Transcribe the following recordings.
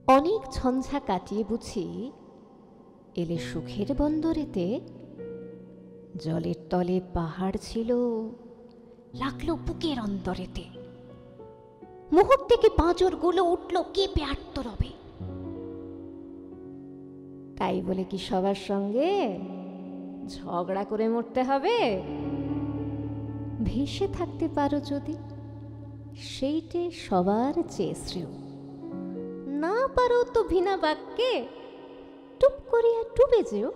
অনেক ঝঞ্ঝা কাটিয়ে বুঝি এলে সুখের বন্দরেতে। জলের তলে পাহাড় ছিল, লাগলো বুকের অন্তরেতে। মুহূর্তে কি পাঁজর গুলো উঠল কেঁপে আত্মরবে। তাই বলে কি সবার সঙ্গে ঝগড়া করে মরতে হবে? ভেসে থাকতে পারো যদি, সেইটে সবার চেয়ে শ্রেয়। না পারো তো ভিনা বাক্যে টুপ করিয়া ডুবে যেও।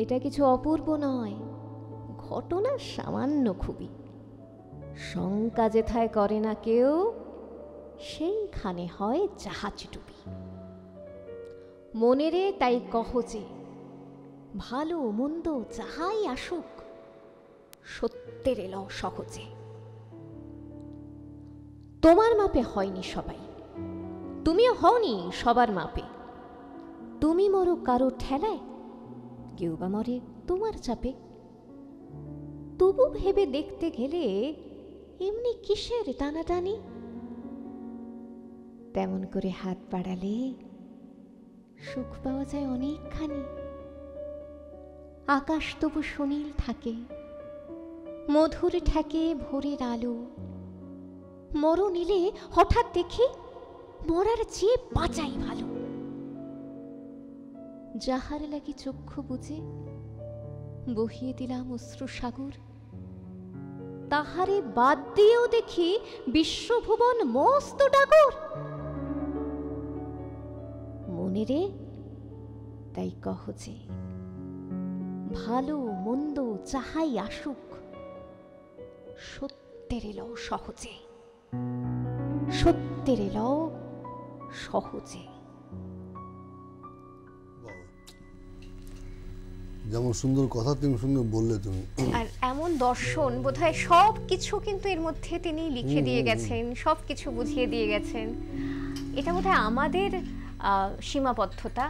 এটা কিছু অপূর্ব নয়, ঘটনা সামান্য খুবই। শঙ্কা যেথায় করে না কেউ, সেইখানে হয় জাহাজ ডুবি। মনেরে তাই কহ যে, ভালো মন্দ যাহাই আসুক, সত্যের এলো সহজে। তোমার মাপে হয়নি সবাই, তুমিও হওনি সবার মাপে। তুমি মরো কারো ঠেলায়, কেউ বা মরে তোমার চাপে। তবু ভেবে দেখতে গেলে এমনি কিসের টানাটানি? তেমন করে হাত বাড়ালে সুখ পাওয়া যায় অনেকখানি। আকাশ তবু সুনীল থাকে, মধুর ঠেকে ভোরের আলো। মরণ এলে হঠাৎ দেখি মরার চেয়ে বাঁচাই ভালো। যাহার লাগি চক্ষু বুঝে বহিয়ে দিলাম অশ্রু সাগর, তাহারে বাদ দিয়েও দেখি বিশ্বভুবন মস্ত ডাগর। মনেরে তাই কহ যে, ভালো মন্দ যাহাই আসুক, সত্যের এলো সহজে। সত্যের এলো সহজে। যেমন সুন্দর কথা তুমি সুন্দর বললে তুমি। আর এমন দর্শন বোধহয় সব কিছু কিন্তু এর মধ্যে তিনি লিখে দিয়ে গেছেন, সব কিছু বুঝিয়ে দিয়ে গেছেন। এটা বোধহয় আমাদের সীমাবদ্ধতা।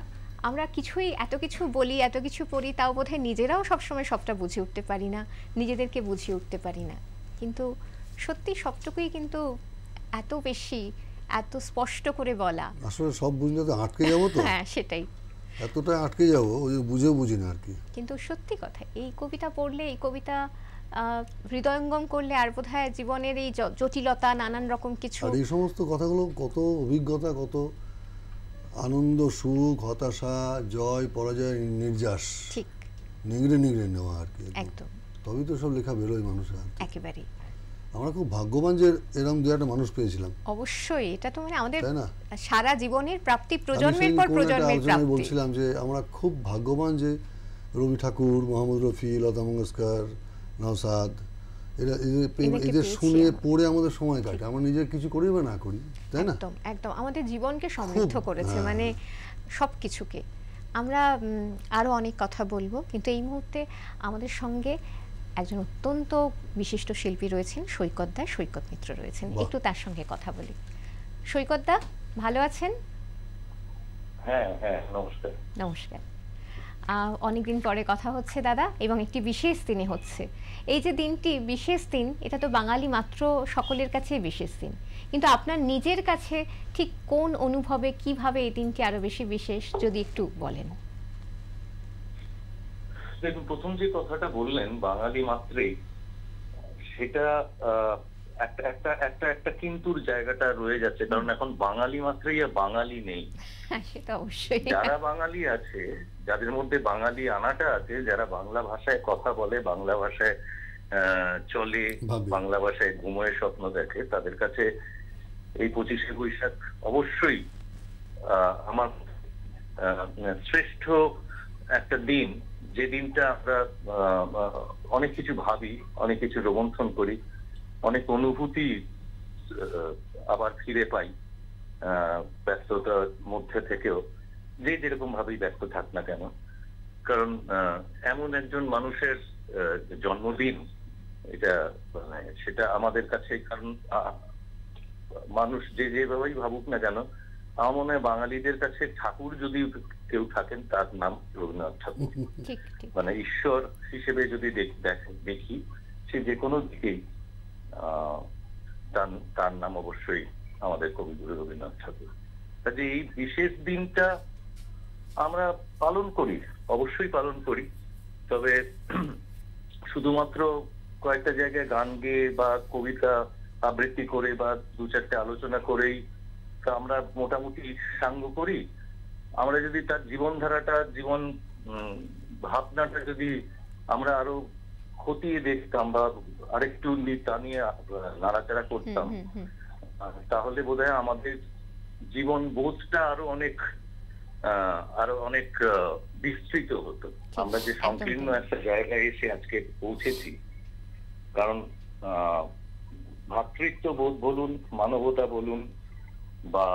আমরা কিছুই এত কিছু বলি, এত কিছু পড়ি, তাও বোধহয় নিজেরাও সবসময় সবটা বুঝে উঠতে পারি না, নিজেদেরকে বুঝিয়ে উঠতে পারি না। কিন্তু সত্যি সবটুকুই কিন্তু এত বেশি, এত স্পষ্ট করে বলা। আসলে সব বুঝলে তো আটকে যাবো তো। হ্যাঁ, সেটাই, এতটা আটকে যাবো, ওই বুঝেও বুঝি না আর কি। কিন্তু সত্যি কথা, এই কবিতা পড়লে, এই কবিতা হৃদয়ঙ্গম করলে আর বোধহয় জীবনের এই জটিলতা, নানান রকম কিছু, আর এই সমস্ত কথাগুলো কত অভিজ্ঞতা, কত আনন্দ, সুখ, হতাশা, জয় পরাজয়, নির্যাস, ঠিক নিংড়ে নিংড়ে নেওয়া আর কি। একদম, তবেই তো সব লেখা বেরোয় মানুষের হাতে। একেবারেই। আমরা খুব ভাগ্যবান যে এরকম দু একটা মানুষ পেয়েছিলাম। অবশ্যই, এটা তো মানে আমাদের তাই না? সারা জীবনের প্রাপ্তি, প্রজন্মের পর প্রজন্মের প্রাপ্তি। বলছিলাম যে আমরা খুব ভাগ্যবান যে রবি ঠাকুর, মোহাম্মদ রফি, লতা মঙ্গেশকর, নওশাদ, এদের শুনে পড়ে আমাদের সময় কাটে। আমরা নিজে কিছু করি বা না করি, তাই না? একদম একদম, আমাদের জীবনকে সমৃদ্ধ করেছে, মানে সব কিছুকে। আমরা আরো অনেক কথা বলবো, কিন্তু এই মুহূর্তে আমাদের সঙ্গে একজন অত্যন্ত বিশিষ্ট শিল্পী রয়েছেন, সৈকত দা, সৈকত মিত্র রয়েছেন। একটু তার সঙ্গে কথা বলি। সৈকত দা, ভালো আছেন? হ্যাঁ হ্যাঁ, নমস্কার। নমস্কার। অনেকদিন পরে কথা হচ্ছে দাদা, এবং একটি বিশেষ দিনে হচ্ছে। এই যে দিনটি বিশেষ দিন, এটা তো বাঙালি মাত্র সকলের কাছে বিশেষ দিন, কিন্তু আপনার নিজের কাছে ঠিক কোন অনুভবে, কিভাবে এই দিনটি আরো বেশি বিশেষ, যদি একটু বলেন। দেখুন, প্রথম যে কথাটা বললেন বাঙালি মাত্রেই, সেটা একটা একটা একটা একটা কিন্তুর জায়গাটা রয়ে যাচ্ছে, কারণ এখন বাঙালি মাত্রেই আর বাঙালি নেই। সেটা অবশ্যই। যারা বাঙালি আছে, যাদের মধ্যে বাঙালি আনাটা আছে, যারা বাংলা ভাষায় কথা বলে, বাংলা ভাষায় চলে, বাংলা ভাষায় ঘুমোয় স্বপ্ন দেখে, তাদের কাছে এই 25শে বৈশাখ অবশ্যই আমার শ্রেষ্ঠ একটা দিন। যে দিনটা আমরা অনেক কিছু ভাবি, অনেক কিছু রোমন্থন করি, অনেক অনুভূতি আবার ফিরে পাই ব্যস্ততার মধ্যে থেকেও, যে যেরকম ভাবেই ব্যস্ত থাক না কেন। কারণ এমন একজন মানুষের জন্মদিন, এটা সেটা আমাদের কাছে, কারণ মানুষ যে যেভাবেই ভাবুক না কেন, আমার মনে হয় বাঙালিদের কাছে ঠাকুর যদি কেউ থাকেন, তার নাম রবীন্দ্রনাথ ঠাকুর। মানে ঈশ্বর হিসেবে যদি দেখি, সে যে কোনো দিকেই তার নাম অবশ্যই আমাদের কবিগুরু রবীন্দ্রনাথ ঠাকুর। কাজে এই বিশেষ দিনটা আমরা পালন করি, অবশ্যই পালন করি, তবে শুধুমাত্র কয়েকটা জায়গায় গান গেয়ে বা কবিতা আবৃত্তি করে বা দু চারটে আলোচনা করেই তা আমরা মোটামুটি সাঙ্গ করি। আমরা যদি তার জীবনধারাটা, জীবন ভাবনাটা যদি আমরা আরো খতিয়ে দেখতাম বা আরেকটু তা নিয়ে নাড়াচাড়া করতাম, তাহলে বোধহয় আমাদের জীবন বোধটা আরো অনেক বিস্তৃত হতো। আমরা যে সংকীর্ণ একটা জায়গায় এসে আজকে পৌঁছেছি, কারণ ভ্রাতৃত্ব বোধ বলুন, মানবতা বলুন বা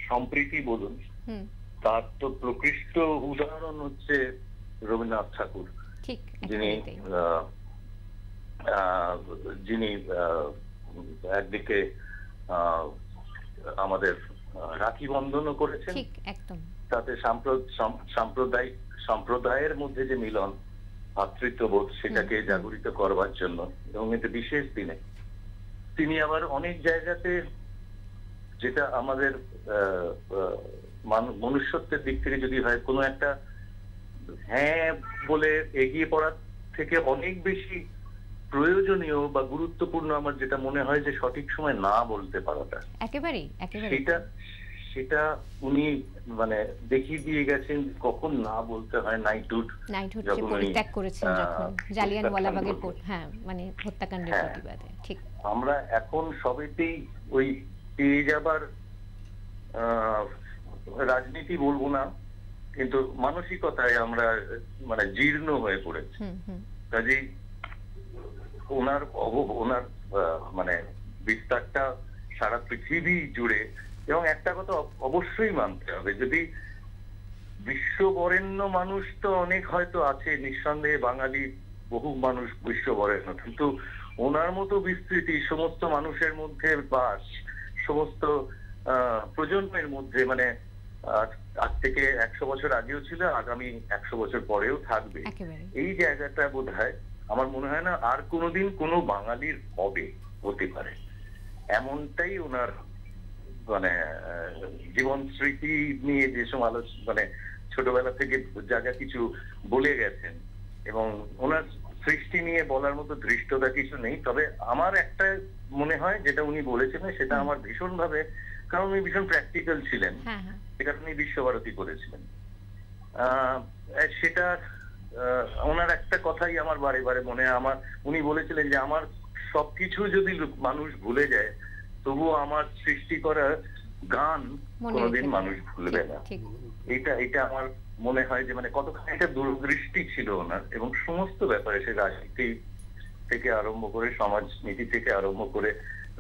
সম্প্রীতি বলুন, তার তো প্রকৃষ্ট উদাহরণ হচ্ছে রবীন্দ্রনাথ ঠাকুর, যিনি একদিকে আমাদের রাখি বন্ধনও করেছেন, তাতে সম্প্রদায়ের মধ্যে যে মিলন, ভ্রাতৃত্ববোধ, সেটাকে জাগরিত করবার জন্য এবং এটা বিশেষ দিনে তিনি আবার অনেক জায়গাতে, যেটা আমাদের মনুষ্যত্বের দিক থেকে যদি হয়, কোনো একটা হ্যাঁ বলে এগিয়ে পড়ার থেকে অনেক বেশি প্রয়োজনীয় বা গুরুত্বপূর্ণ আমার যেটা মনে হয় যে সঠিক সময় না বলতে পারাটা, একেবারেই সেটা উনি মানে দেখিয়ে দিয়ে গেছেন কখন না বলতে হয়। নাইটহুড পরিত্যাগ করেছেন যখন জালিয়ানওয়ালাবাগের মানে হত্যাকাণ্ডের প্রতিবাদে। ঠিক, আমরা এখন সবেতেই ওই পেয়ে যাবার রাজনীতি বলবো না, কিন্তু মানসিকতায় আমরা মানে জীর্ণ হয়ে পড়েছি। কাজেই ওনার মানে বিস্তারটা সারা পৃথিবী জুড়ে, এবং একটা কথা অবশ্যই মানতে হবে, যদি বিশ্ববরেণ্য মানুষ তো অনেক হয়তো আছে, নিঃসন্দেহে বাঙালি বহু মানুষ বিশ্ববরেণ্য, কিন্তু ওনার মতো বিস্তৃতি সমস্ত মানুষের মধ্যে বাস, সমস্ত প্রজন্মের মধ্যে, মানে আজ থেকে 100 বছর আগেও ছিল, আগামী 100 বছর পরেও থাকবে। এই জায়গাটা বোধহয় আমার মনে হয় না আর কোনোদিন কোনো বাঙালির হতে পারে, এমনটাই ওনার মানে জীবন স্মৃতি নিয়ে যে সময় মানে ছোটবেলা থেকে জায়গা কিছু বলে গেছেন, এবং ওনার সৃষ্টি নিয়ে বলার মতো ধৃষ্টতা কিছু নেই। তবে আমার একটা মনে হয় যেটা উনি বলেছেন সেটা আমার ভীষণ ভাবে, কারণ উনি ভীষণ প্র্যাকটিক্যাল ছিলেন, সে কারণে বিশ্বভারতী করেছিলেন। সেটা ওনার একটা কথাই আমার বারে বারে মনে হয়, উনি বলেছিলেন যে আমার সবকিছু যদি মানুষ ভুলে যায়, তবুও আমার সৃষ্টি করা গান কোনোদিন মানুষ ভুলবে না। এটা আমার মনে হয় যে মানে কতখানি একটা দূরদৃষ্টি ছিল ওনার, এবং সমস্ত ব্যাপারে, সে রাজনীতি থেকে আরম্ভ করে সমাজনীতি থেকে আরম্ভ করে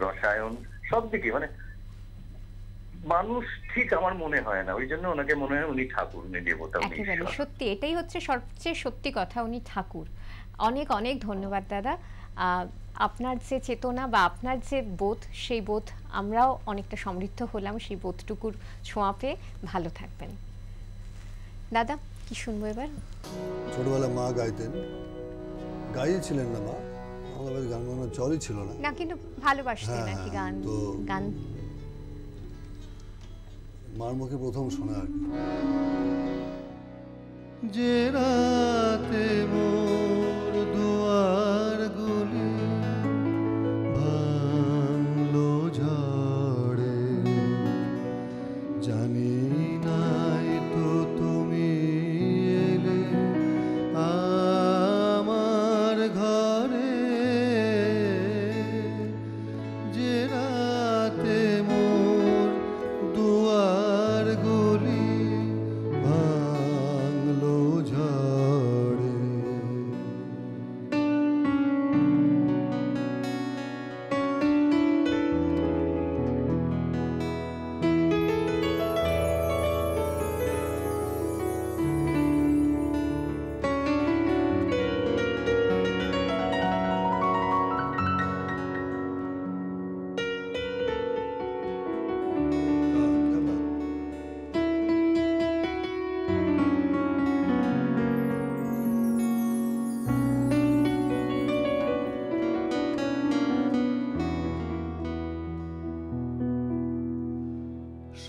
রসায়ন, সব দিকে মানে মানুষ ঠিক আমার মনে হয় না, ওই জন্য ওনাকে মনে হয় উনি ঠাকুর, উনি দেবতা। একেবারে সত্যি, এটাই হচ্ছে সবচেয়ে সত্যি কথা, উনি ঠাকুর। অনেক অনেক ধন্যবাদ দাদা। আপনার যে চেতনা বা আপনার যে বোধ, সেই বোধ আমরাও অনেকটা সমৃদ্ধ হলাম সেই বোধটুকুর ছোঁয়া পেয়ে। ভালো থাকবেন দাদা। কি শুনবো এবার? ছোটবেলা মা গাইতেন, গাইয়েছিলেন না মা, আমাদের গান গানোর চলই ছিল না, না কিন্তু ভালোবাসতেন আর কি গান। গান মার মুখে প্রথম শোনা আর কি। যে রাতে মোর দুয়ার গুলি ভাঙলো ঝড়ে, জানি নাই তো তুমি এলে আমার ঘরে। যে রাতে মোর দুয়ার গুলি ভাঙলো ঝড়ে,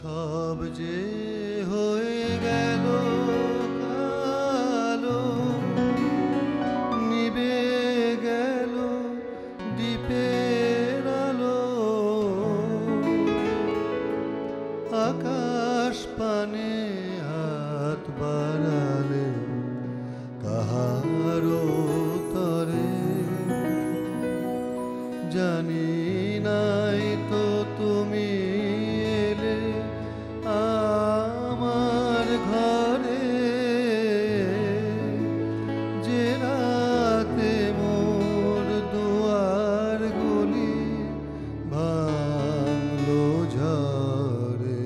সব যে হয়ে গেল কালো, নিভে গেল দ্বীপের আলো, আকাশ পানে হাত বাড়ালে কাহারো তরে, জানি নাই তো তুমি এলে আমার ঘরে, যে রাতে মোর দুয়ার গুলি ভাঙলো ঝড়ে।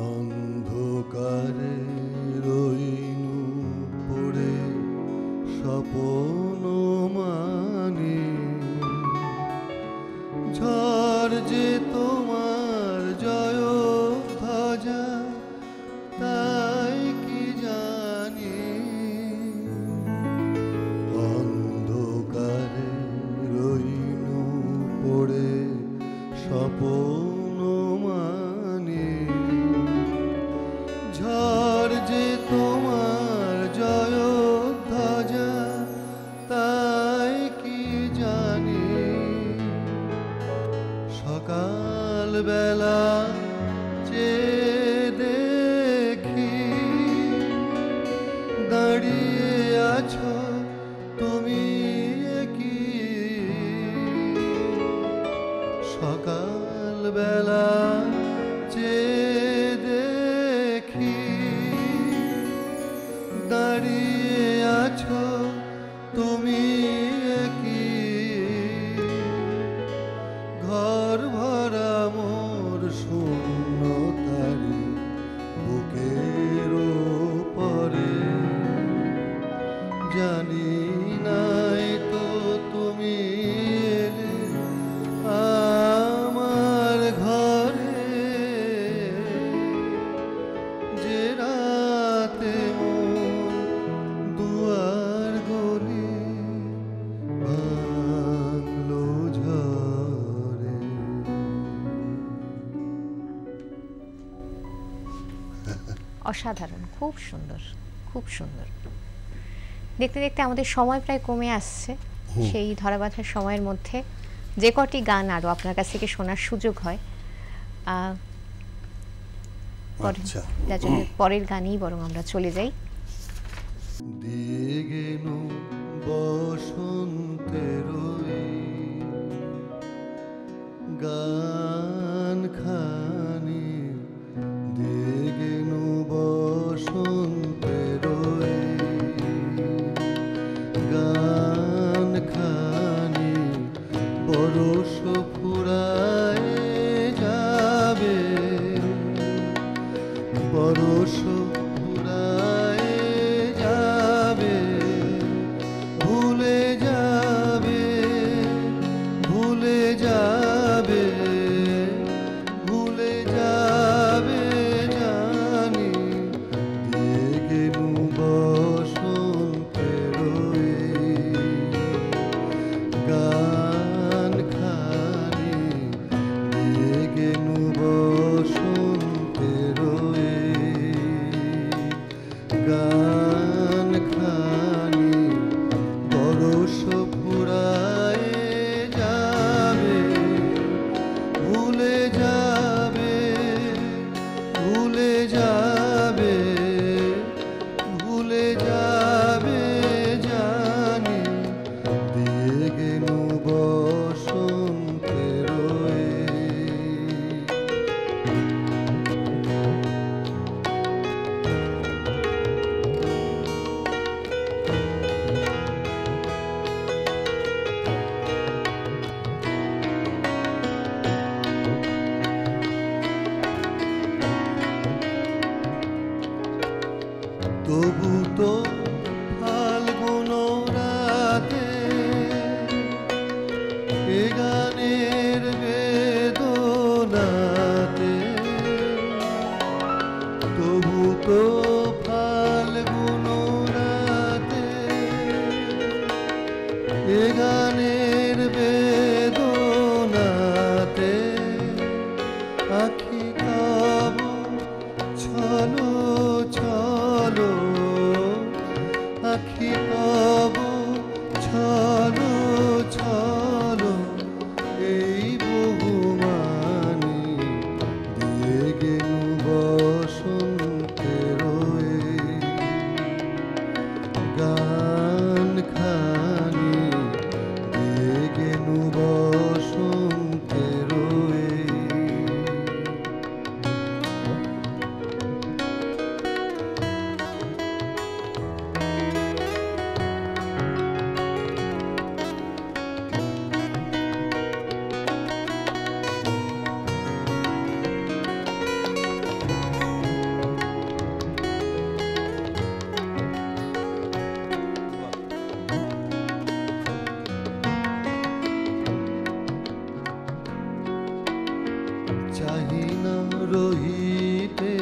অন্ধকারে রইনু পড়ে স্বপন মানে, ঝড় যে তোমার জয় ধ্বজা তাই কি জানি, অন্ধকারে রইনু পড়ে স্বপন মানে, ঝড় যে তোমার জয় ধ্বজা তাই কি জানি, সকাল বেলা চেয়ে দেখি দাঁড়িয়ে আছো তুমি কি, সকাল বেলা চেয়ে দেখি দাঁড়িয়ে আছো তুমি কি, ঘর ভরা মোর শূন্যতারি বুকের পরে, জানি নাই তো তুমি এলে আমার ঘরে, যে রাতে মোর দুয়ার গলি ভাঙলো ঝড়ে। অসাধারণ, খুব সুন্দর, খুব সুন্দর। দেখতে দেখতে আমাদের সময় প্রায় কমে আসছে। সেই ধরাবাঁধার সময়ের মধ্যে যে কটি গান আরো আপনার কাছ থেকে শোনার সুযোগ হয়, যার জন্য পরের গানেই বরং আমরা চলে যাই। দিয়ে গেল বসন্তের গান খানি, দিয়ে গেল বসন্তের গান খানি, বরষ ফুরায় যাবে, বরষ ফুরায় যাবে, ভুলে যাবে, ভুলে যাবে, ভুলে যাবে জানি, দিয়ে গেলু বসন্তের গান খানি, দিয়ে গেলু বসন্তের গান খানি, বরষ ফুরায় যাবে, ভুলে যাবে, ভুলে যাবে, ভুলে যাবে জানি, দিয়ে গেলু বসন্তের তবু তো ফাল্গুন রাতে এ গানের বেদনাতে, তবু তো ফাল্গুন রাতে এ গানের বেদনাতে আখি কাব ছলো ছলো, আখি কাব ছলো ছলো, এই বহুমানি দিয়ে গেলু বসন্তের গান খানি, দিয়ে গেলু বসন্তের চাহি না রহিতে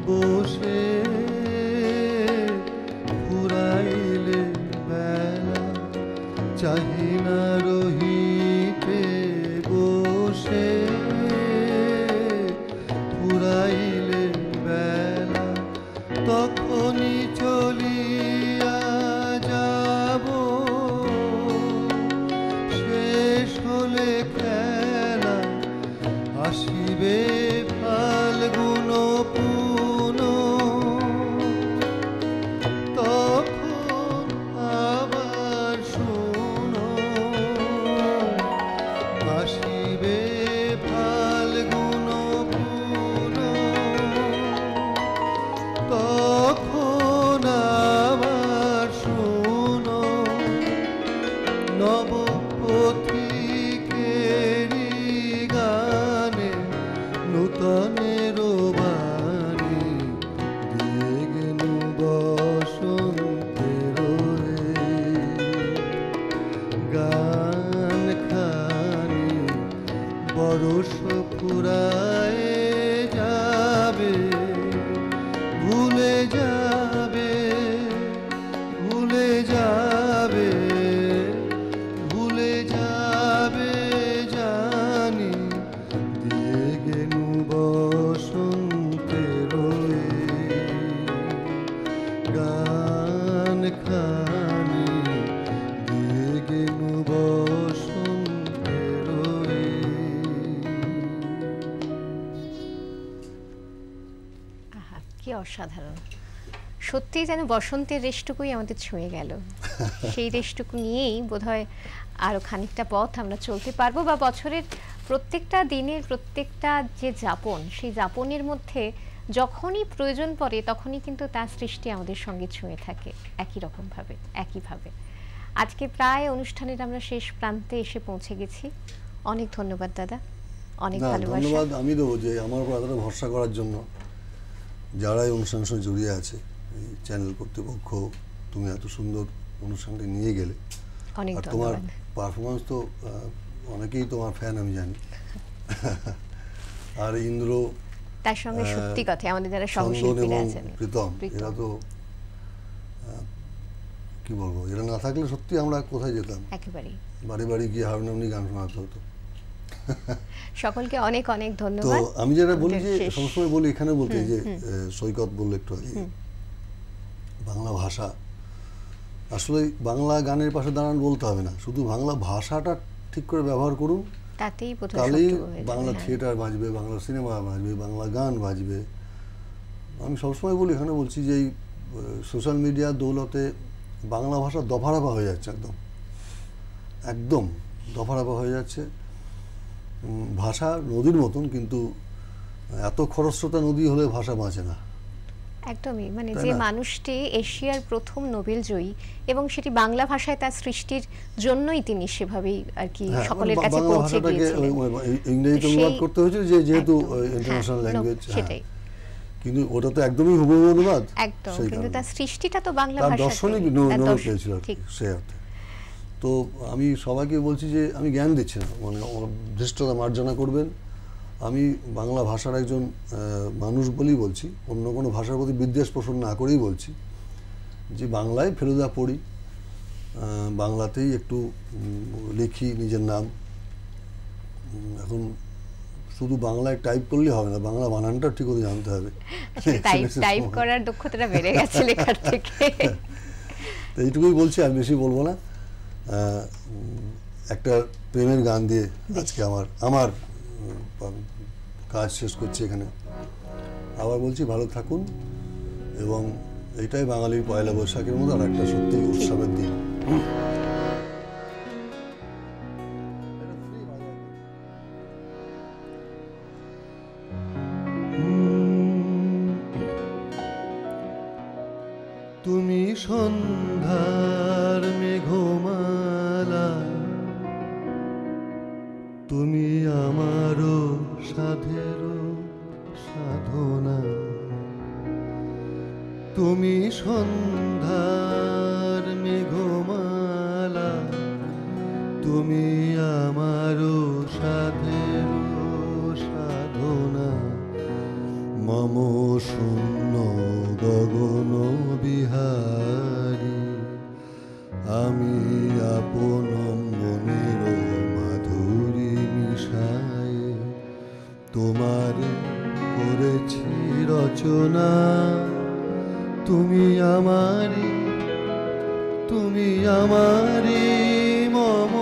বসে ফুরাইলে বেলা, চাহি না রহিতে বসে ফুরাইলে বেলা, তখনই চলিয়া যাব শেষ হলে খেলা, আসিবে ফাল্গুন পুন, তখন আবার শোনো, আসিবে ফাল্গুন পুন, তখন আবার শোনো, নব পথিকেরি গানে নূতনের বাণী, দিয়ে গেলু বসন্তের গান খানি, বরষ ফুরায় যাবে, ভুলে যাবে, ভুলে যাবে, ভুলে যাবে জানি, দিয়ে গেলু বসন্তের গান খানি, দিয়ে গেলু বসন্তের আহা, কি অসাধারণ! সত্যি যেন বসন্তের রেশটুকুই আমাদের ছুঁয়ে গেল। সেই রেশটুকু নিয়েই বোধহয় আরো খানিকটা পথ আমরা চলতে পারবো, বা বছরের প্রত্যেকটা দিনের প্রত্যেকটা যে যাপন, সেই যাপনের মধ্যে যখনই প্রয়োজন পড়ে তখনই কিন্তু তার সৃষ্টি আমাদের সঙ্গে ছুঁয়ে থাকে একই রকমভাবে, একইভাবে। আজকে প্রায় অনুষ্ঠানের আমরা শেষ প্রান্তে এসে পৌঁছে গেছি। অনেক ধন্যবাদ দাদা, অনেক ভালোবাসা। ধন্যবাদ আমি দেবো যে আমার উপর এতটা ভরসা করার জন্য, যারা এই অনুষ্ঠানের সঙ্গে জড়িয়ে আছে, এই চ্যানেল কর্তৃপক্ষ, তুমি এত সুন্দর অনুষ্ঠানটি নিয়ে গেলে, অনেক আর তোমার ধন্যবাদ। পারফরমেন্স তো অনেকেই তোমার ফ্যান আমি জানি। আর ইন্দ্র, তার সঙ্গে সত্যি কথা আমাদের যারা চন্দন সহশিল্পীরা এবং আছেন, প্রীতম, এরা তো কি বলবো, এরা না থাকলে সত্যি আমরা কোথায় যেতাম? একেবারেই বাড়ি বাড়ি গিয়ে হারমোনিয়াম নিয়ে গান শোনাতে হতো। সকলকে অনেক অনেক তো ধন্যবাদ। আমি যেটা বলি যে শেষ। সবসময় বলি এখানে বলতে, যে সৈকত বললো একটু আগে, বাংলা ভাষা আসলে বাংলা গানের পাশে দাঁড়ান বলতে হবে না, শুধু বাংলা ভাষাটা ঠিক করে ব্যবহার করুন, তাতেই বোধহয় তাহলেই সত্য হয়ে যাবে। বাংলা হ্যাঁ। থিয়েটার বাজবে, বাংলা সিনেমা বাজবে, বাংলা গান বাজবে। আমি সবসময় বলি, এখানে বলছি যে এই সোশ্যাল মিডিয়ার দৌলতে বাংলা ভাষা দফারফা হয়ে যাচ্ছে, একদম একদম দফারফা হয়ে যাচ্ছে। ভাষা নদীর মতন, কিন্তু এত খরস্রোতা নদী হলে ভাষা বাঁচে না। একদমই, মানে তাই যে না? মানুষটি এশিয়ার প্রথম নোবেল জয়ী এবং সেটি বাংলা ভাষায় তার সৃষ্টির জন্যই তিনি সেভাবেই আর কি হ্যাঁ, সকলের মানে কাছে বাংলা পৌঁছে ভাষাটাকে গিয়েছিলেন। ইংরেজিতে সেই- অনুবাদ করতে হয়েছে, যেহেতু একদম, ইন্টারন্যাশনাল হ্যাঁ, ল্যাঙ্গুয়েজ। সেটাই। কিন্তু ওটা তো একদমই হুবহু অনুবাদ, একদম, কিন্তু তার সৃষ্টিটা তো বাংলা তার ভাষাতেই, দর্শনই নরম পেয়েছিল সে অর্থে। তো আমি সবাইকে বলছি যে আমি জ্ঞান দিচ্ছি না, মানে ধৃষ্টতা মার্জনা করবেন। আমি বাংলা ভাষার একজন মানুষ বলেই বলছি, অন্য কোনো ভাষার প্রতি বিদ্বেষ পোষণ না করেই বলছি যে বাংলায় ফেলুদা পড়ি, বাংলাতেই একটু লিখি নিজের নাম। এখন শুধু বাংলায় টাইপ করলে হবে না, বাংলা বানানটা ঠিক করে জানতে হবে। টাইপ করার দক্ষতাটা বেড়ে গেছে লেখার থেকে। তো এইটুকুই বলছি, আর বেশি বলবো না। একটা প্রেমের গান দিয়ে আজকে আমার কাজ শেষ করছি এখানে। আবার বলছি, ভালো থাকুন, এবং এটাই বাঙালির পয়লা বৈশাখের মতো আর একটা সত্যি উৎসবের দিন। তুমি সন্ধ্যার মেঘমালা, তুমি আমারও সাধেরও সাধনা। তুমি সন্ধ্যার মেঘমালা, তুমি আমারও সাধেরও সাধনা। মম শূন্য গগন বিহারী, আমি আপন মনের মাধুরী মিশায় তোমারে করেছি রচনা। তুমি আমারি, তুমি আমারি মম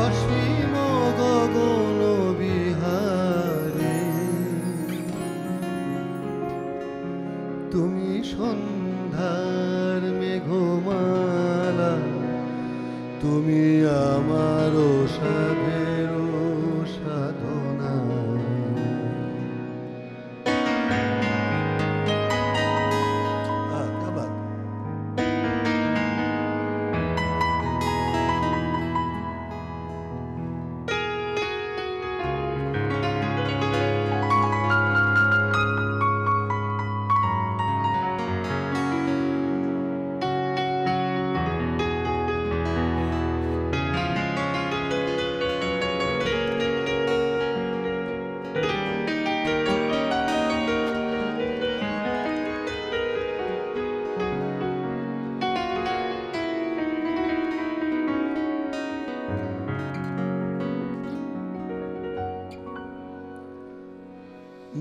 অসীম গগন বিহারী। তুমি সন্ধ্যার মেঘমালা, তুমি আমারও সাধেরও সাধনা।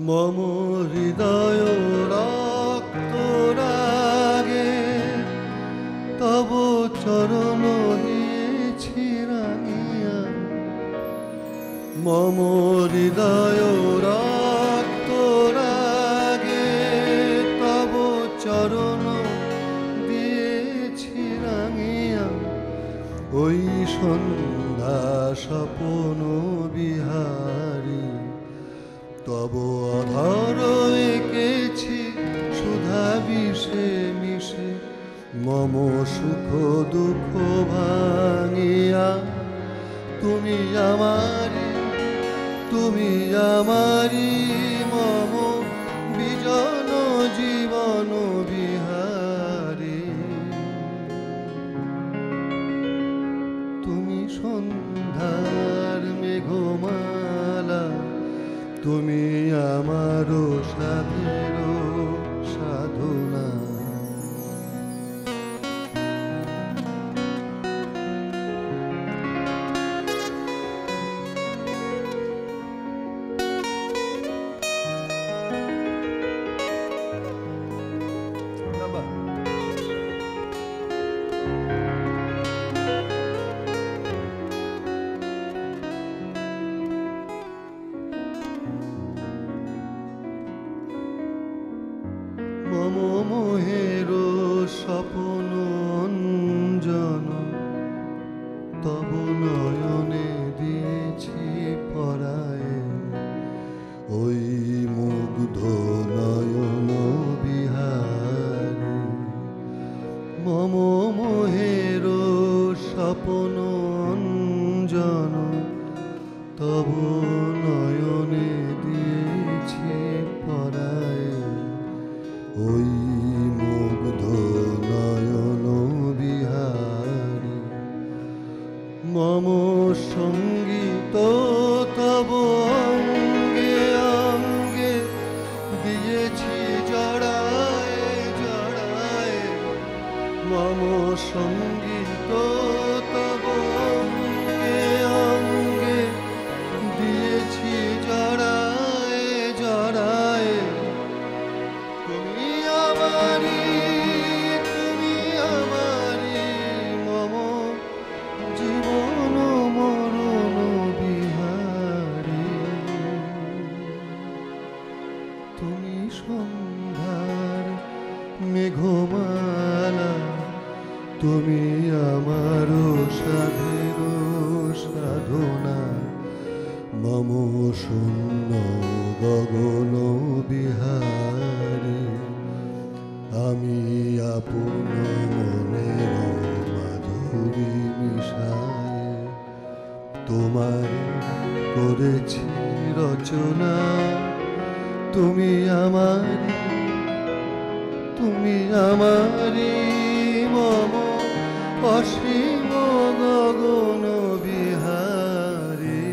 মম হৃদয় রক্ত রাগে তব চরণ দিয়েছি রাঙিয়া। মম হৃদয় রক্ত রাগে তব চরণ দিয়েছি রাঙিয়া। ওই সন্ধ্যা স্বপন বিহারী, তব অধর এঁকেছি সুধা বিষে মিশে। মম সুখ দুঃখ ভাঙিয়া, তুমি আমারি, তুমি আমারি মম বিজন জীবন বিহারী। তুমি সন্ধ্যার মেঘমালা, তুমি আমারও সাধেরও সাধনা। মম মোহের স্বপন অঞ্জন, তব নয়নে দিয়েছি পরায়ে। ওই মুগ্ধ নয়ন বিহারী, মম মোহের স্বপন অঞ্জন, তব নয়নে দিয়েছি পরায়ে। ওই মুগ্ধ নয়ন বিহারী মম সঙ্গীত তব অঙ্গে অঙ্গে দিয়েছি জড়ায় জড়ায় মম সঙ্গীত তব অঙ্গে অঙ্গে দিয়েছি জড়ায় জড়ায় তুমি আমারি মম জীবন মরণ বিহারী তুমি সন্ধ্যার মেঘমালা তুমি আমার সাধের সাধনা মম শূন্য গগন বিহারী আমি আপন মনের মাধুরী মিশায় তোমার করেছি রচনা তুমি আমারি মম অসীম গগন বিহারী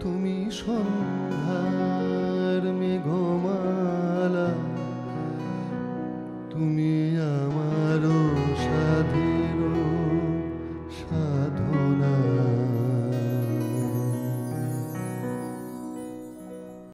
তুমি সন্ধ্যার মেঘমালা তুমি